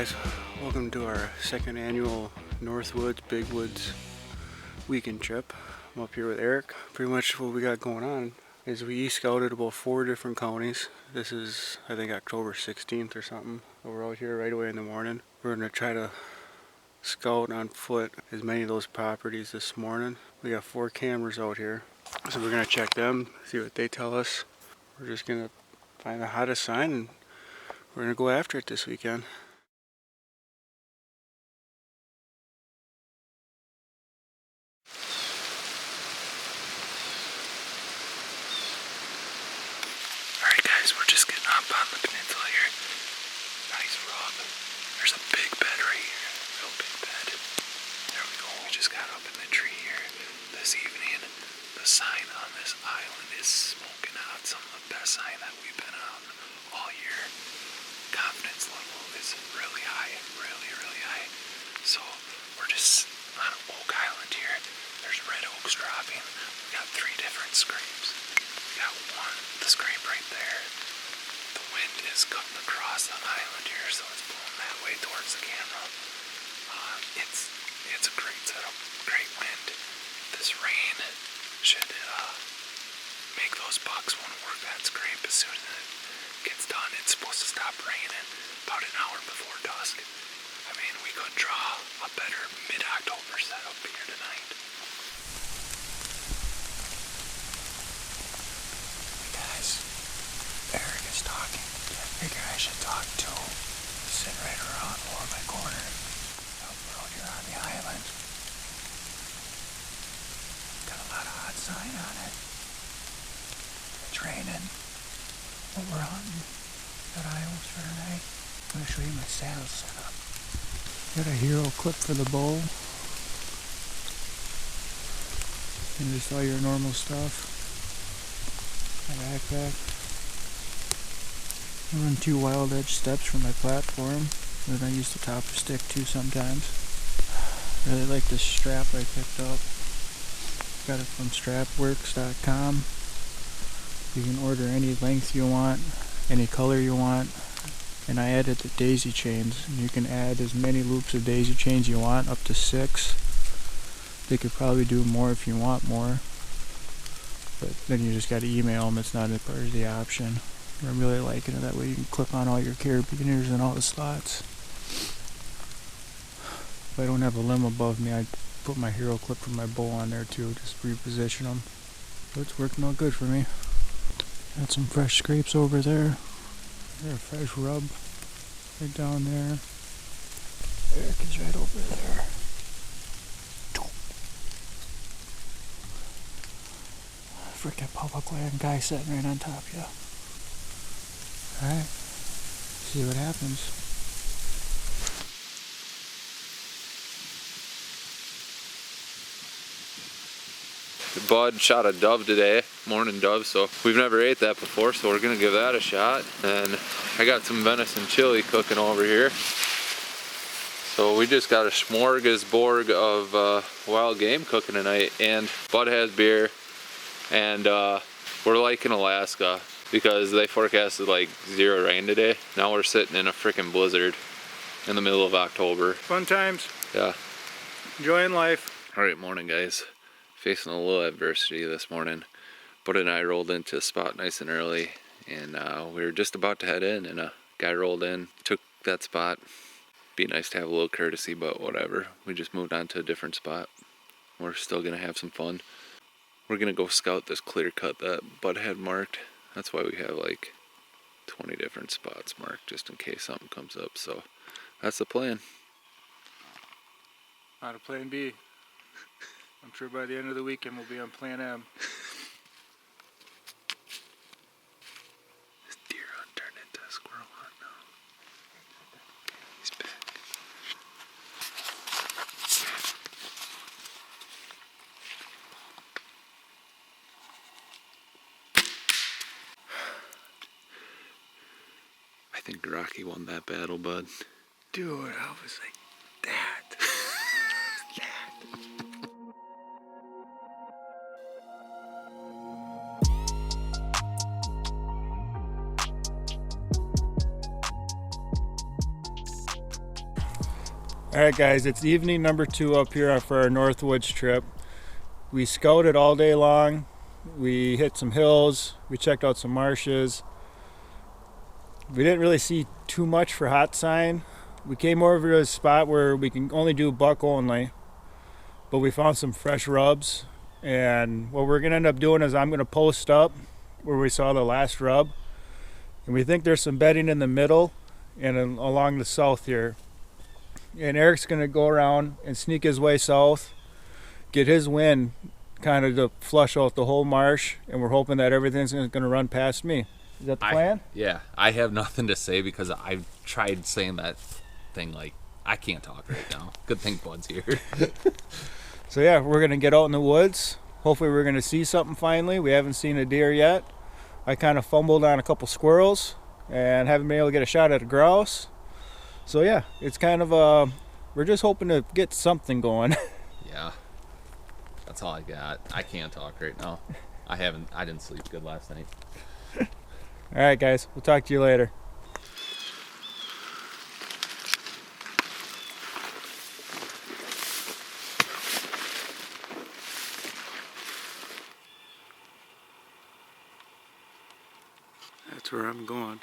guys, welcome to our second annual Northwoods Big Woods weekend trip. I'm up here with Eric. Pretty much what we got going on is we scouted about 4 different counties. This is, I think, October 16th or something. So we're out here right away in the morning. We're going to try to scout on foot as many of those properties this morning. We got 4 cameras out here, so we're going to check them, see what they tell us. We're just going to find the hottest sign and we're going to go after it this weekend. We're just getting up on the peninsula here. Nice rub. There's a big bed right here. Real big bed. There we go. We just got up in the tree here this evening. The sign on this island is smoking hot. Some of the best sign that we've been on all year. Confidence level is really high. Really high. So we're just on Oak Island here. There's red oaks dropping. We got 3 different scrapes. We got one, the scrape right there. The wind is cutting across the island here, so it's blowing that way towards the camera. It's a great setup, great wind. This rain should make those bucks want to work that scrape as soon as it gets done. It's supposed to stop raining about an hour before dusk. I mean, we could draw a better mid-October setup here tonight. Eric is talking. I figure I should talk too. Sit right around over my corner. We're out here on the island. Got a lot of hot sign on it. It's raining. But we're hunting. Got Iowas for tonight. I'm going to show you my saddle setup. Got a hero clip for the bow. And just all your normal stuff. My backpack. I run 2 wild edge steps for my platform that I use the topper stick too sometimes. Really like this strap I picked up. Got it from strapworks.com. You can order any length you want, any color you want, and I added the daisy chains. And you can add as many loops of daisy chains you want, up to 6. They could probably do more if you want more, but then you just got to email them. It's not a part of the option. I'm really liking it. That way you can clip on all your carabiners and all the slots. If I don't have a limb above me, I put my hero clip from my bow on there too, just reposition them. So it's working all good for me. Got some fresh scrapes over there. Got a fresh rub right down there. Eric is right over there. Freaking public land guy sitting right on top of you. Alright, see what happens. Bud shot a dove today, morning dove, so we've never ate that before, so we're gonna give that a shot. And I got some venison chili cooking over here. So we just got a smorgasbord of wild game cooking tonight, and Bud has beer, and we're like in Alaska, because they forecasted like 0 rain today. Now we're sitting in a freaking blizzard in the middle of October. Fun times. Yeah. Enjoying life. Alright, morning guys. Facing a little adversity this morning. Bud and I rolled into a spot nice and early, and we were just about to head in, and a guy rolled in, took that spot. Be nice to have a little courtesy, but whatever. We just moved on to a different spot. We're still gonna have some fun. We're gonna go scout this clear cut that Bud had marked. That's why we have like 20 different spots marked, just in case something comes up. So that's the plan. Not a plan B. I'm sure by the end of the weekend we'll be on plan M. This deer hunt turned into a squirrel hunt now. He's back. I think Rocky won that battle, Bud. Dude, I was like, that. Alright guys, it's evening number 2 up here for our Northwoods trip. We scouted all day long. We hit some hills, we checked out some marshes. We didn't really see too much for hot sign. We came over to a spot where we can only do buck only, but we found some fresh rubs. And what we're gonna end up doing is I'm gonna post up where we saw the last rub. And we think there's some bedding in the middle and along the south here. And Eric's gonna go around and sneak his way south, get his wind kind of to flush out the whole marsh, and we're hoping that everything's gonna run past me. Is that the plan? Yeah, I have nothing to say because I've tried saying that thing like, I can't talk right now. Good thing Bud's here. So yeah, we're gonna get out in the woods. Hopefully we're gonna see something finally. We haven't seen a deer yet. I kind of fumbled on a couple squirrels and haven't been able to get a shot at a grouse. So yeah, it's kind of we're just hoping to get something going. Yeah, that's all I got. I can't talk right now. I didn't sleep good last night. All right guys, we'll talk to you later. That's where I'm going.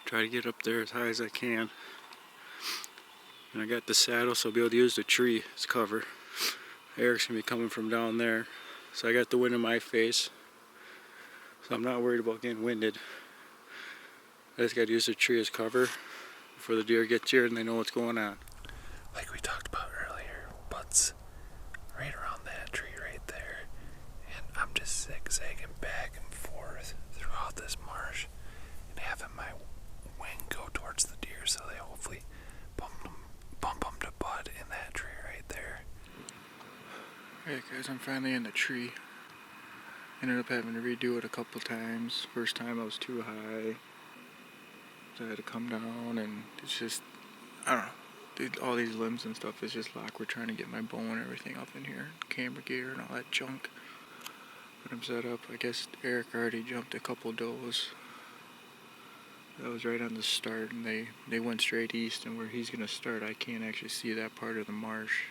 Try to get up there as high as I can. And I got the saddle, so I'll be able to use the tree as cover. Eric's gonna be coming from down there. So I got the wind in my face. So I'm not worried about getting winded. I just gotta use the tree as cover before the deer gets here and they know what's going on. Like we talked about earlier, Bud's right around that tree right there. And I'm just zigzagging back and forth throughout this marsh and having my wing go towards the deer so they hopefully bump them to Bud in that tree right there. Alright guys, I'm finally in the tree. Ended up having to redo it a couple times. First time I was too high. So I had to come down and it's just, I don't know. All these limbs and stuff is just locked. We're trying to get my bow and everything up in here. Camera gear and all that junk. But I'm set up. I guess Eric already jumped a couple does. That was right on the start and they went straight east, and where he's gonna start I can't actually see that part of the marsh.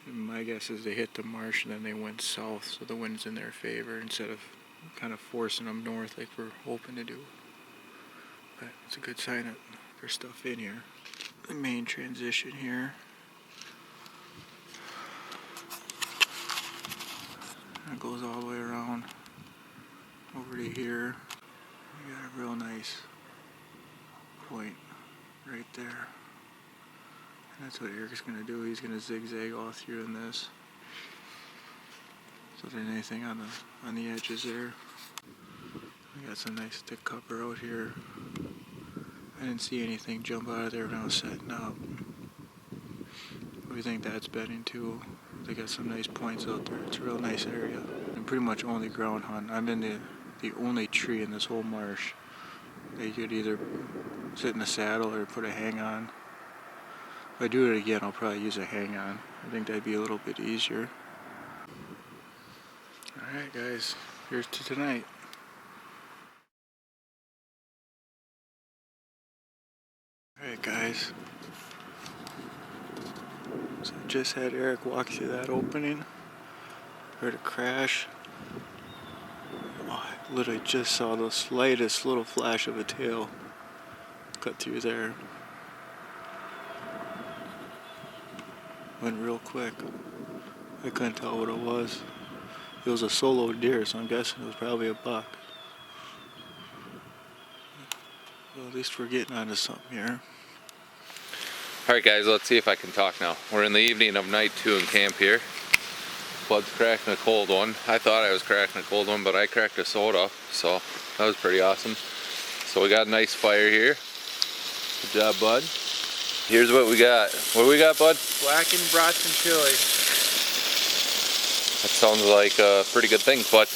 My guess is they hit the marsh and then they went south, so the wind's in their favor instead of kind of forcing them north like we're hoping to do. But it's a good sign that there's stuff in here. The main transition here. It goes all the way around over to here. We got a real nice point right there. And that's what Eric's gonna do. He's gonna zigzag all through in this. So there's anything on the edges there. We got some nice thick cover out here. I didn't see anything jump out of there when I was setting up. We think that's bedding too. They got some nice points out there. It's a real nice area. And pretty much only ground hunt. I'm in the only tree in this whole marsh that you could either sit in the saddle or put a hang on. If I do it again, I'll probably use a hang on. I think that'd be a little bit easier. Alright guys, here's to tonight. Alright guys. So I just had Eric walk through that opening. Heard a crash. Oh, I literally just saw the slightest little flash of a tail cut through there. Went real quick. I couldn't tell what it was. It was a solo deer, so I'm guessing it was probably a buck. Well, at least we're getting onto something here. Alright guys, let's see if I can talk now. We're in the evening of night 2 in camp here. Bud's cracking a cold one. I thought I was cracking a cold one, but I cracked a soda, so that was pretty awesome. So we got a nice fire here. Good job, Bud. Here's what we got. What do we got, Bud? Blackened brats and chili. That sounds like a pretty good thing, but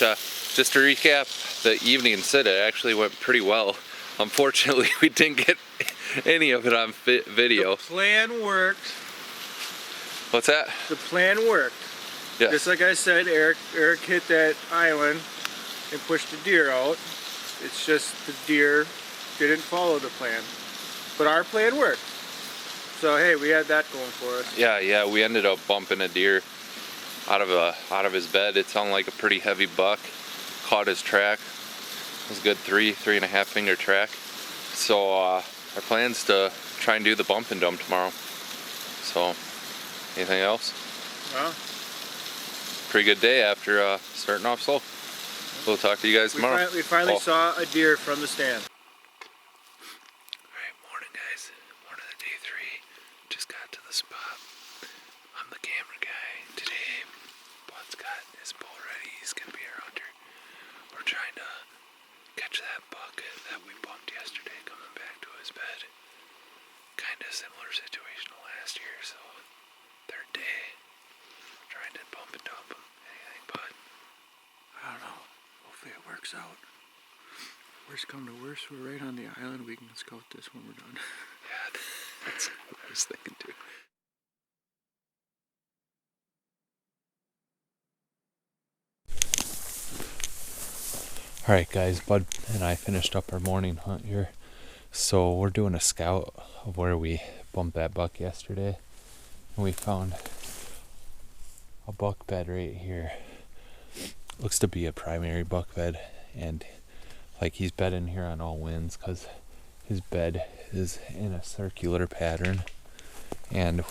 just to recap the evening sit, it actually went pretty well. Unfortunately, we didn't get any of it on video. The plan worked. What's that? The plan worked. Yeah. Just like I said, Eric hit that island and pushed the deer out. It's just the deer didn't follow the plan. But our plan worked. So hey, we had that going for us. Yeah, we ended up bumping a deer out of his bed. It sounded like a pretty heavy buck. Caught his track. It was a good 3.5 finger track. So our plan's to try and do the bump and dump tomorrow. So, anything else? Well, Pretty good day after starting off slow. We'll talk to you guys tomorrow. We finally saw a deer from the stand. Alright, morning guys. Morning of day 3. Just got to the spot. I'm the camera guy today. Bud's got his bow ready. He's gonna be our hunter. We're trying to catch that buck that we bumped yesterday coming back to his bed. Kinda similar situation to last year, so third day. Trying to bump and dump him. Anything but. I don't know. Hopefully it works out. Worst come to worst, we're right on the island. We can scout this when we're done. Yeah, that's what I was thinking too. Alright guys, Bud and I finished up our morning hunt here. So we're doing a scout of where we bumped that buck yesterday. And we found a buck bed right here. Looks to be a primary buck bed. And like he's bedding here on all winds because his bed is in a circular pattern. And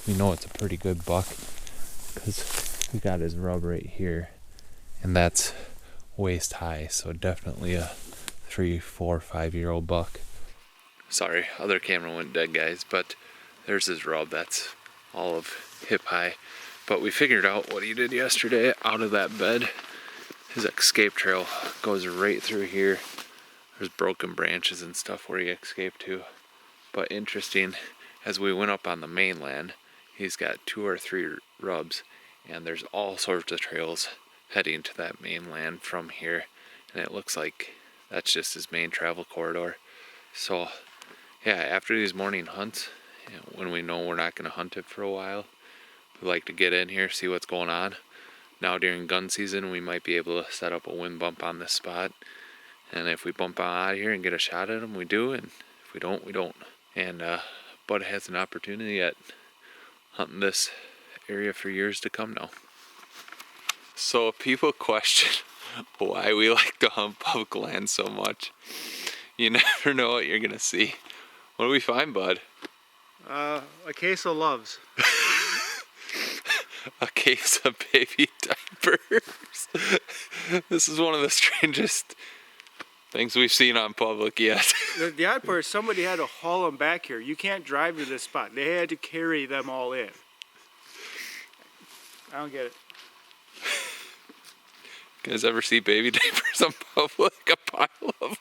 we know it's a pretty good buck because we got his rub right here. And that's waist high, so definitely a 3, 4, 5-year-old buck. Sorry, other camera went dead, guys, but there's his rub. That's all of hip high. But we figured out what he did yesterday out of that bed. His escape trail goes right through here. There's broken branches and stuff where he escaped to. But interesting, as we went up on the mainland, he's got 2 or 3 rubs, and there's all sorts of trails heading to that mainland from here, and it looks like that's just his main travel corridor. So yeah, after these morning hunts, when we know we're not going to hunt it for a while, we like to get in here, see what's going on. Now during gun season, we might be able to set up a wind bump on this spot, and if we bump out of here and get a shot at him, we do, and if we don't, we don't. And Bud has an opportunity at hunting this area for years to come now. So if people question why we like to hunt public land so much, you never know what you're gonna see. What do we find, Bud? A case of loves. A case of baby diapers. This is one of the strangest things we've seen on public yet. The odd part is somebody had to haul them back here. You can't drive to this spot. They had to carry them all in. I don't get it. You guys ever see baby diapers on public? A pile of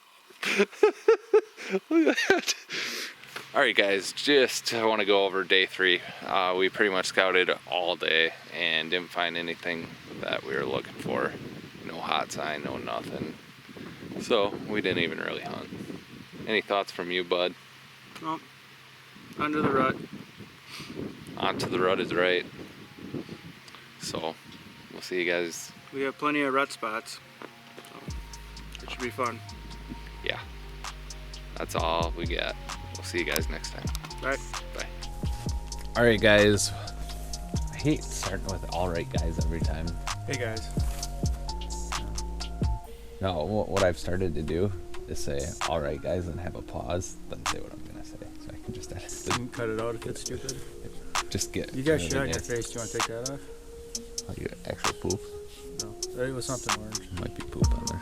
them. Look at that. Alright guys, just I want to go over day 3. We pretty much scouted all day and didn't find anything that we were looking for. No hot sign, no nothing. So we didn't even really hunt. Any thoughts from you, Bud? Well, under the rut. Onto the rut is right. So we'll see you guys. We have plenty of rut spots. So it should be fun. Yeah. That's all we got. We'll see you guys next time. Bye. Bye. Alright guys, I hate starting with alright guys every time. Hey guys. No, what I've started to do is say alright guys and have a pause, then say what I'm gonna say. So I can just edit You can cut it out if it's stupid. just get You got rid shit of on your it. face. Do you want to take that off? Oh, you actual poop? No. It was something orange. Might be poop on there.